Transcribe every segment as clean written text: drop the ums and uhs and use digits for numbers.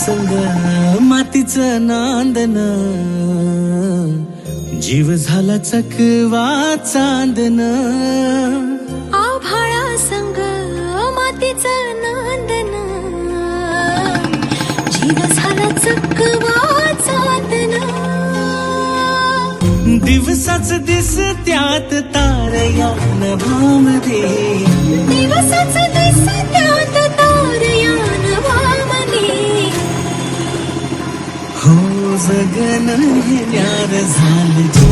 संग मातीचं नांदन, जीव झाला चकवा चांदन. आभाळा संग मातीचं नांदन, जीव झाला चकवा चांदन. दिवसाच दिसत्यात तारया नभामध्ये, दिवसाच दिसत्यात तारया नभामध्ये. हो जगन हे न्यार झालं जी,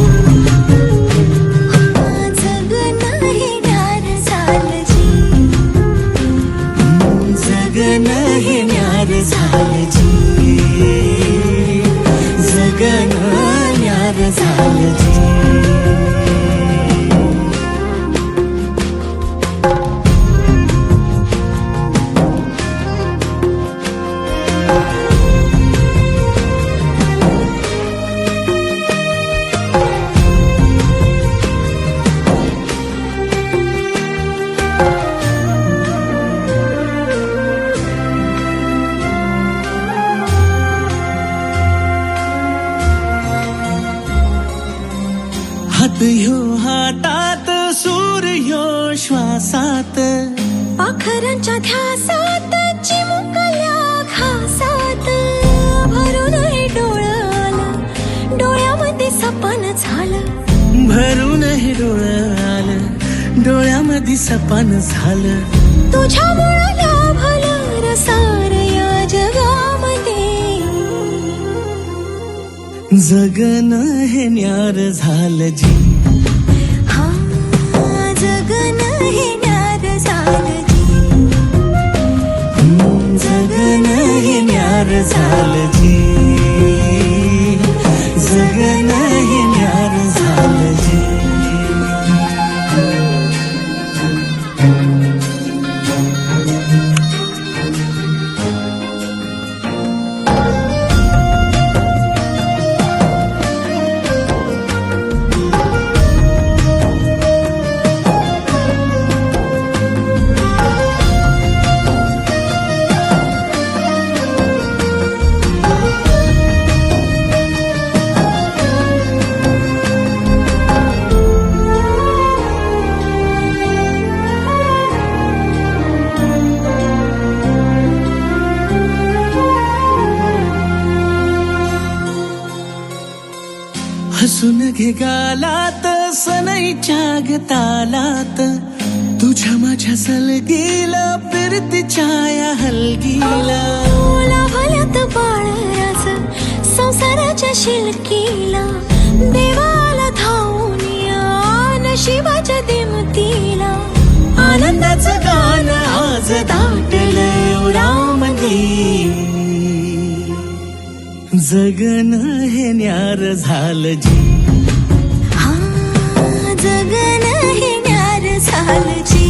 जगन हे न्यार झालं जी, जगन हे न्यार झालं जी, जगन न्यार झालं जी. हात ह्यो हातात, सूर्य श्वासात, पाखरांच्या ध्यासात, चिमुकल्या घासात. भरून हे डोळं आलं, डोळ्यामध्ये सपन झालं. भरून हे डोळं आलं, डोळ्यामध्ये सपन झालं. तुझ्या मुळाला भलं रसार या जगामध्ये. जगन हे न्यार झालं जी, हा जगन हे न्यार झालं जी, जगन हे न्यार झालं जी, जगन हे न्यार झालं जी. हसून घे गालात, सनईच्या गतालात, तुझ्या माझ्या सलगीला, फिरतीच्या या हलगीला. लाभल्यात बाळराज संसाराच्या शिलकीला. देवाला धावून या नशिबाच्या दिमतीला. आनंदाचं गाणं आज दाटलं उरामध्ये. जगन हे न्यार झालं जी, हा जगन हे न्यार झालं जी.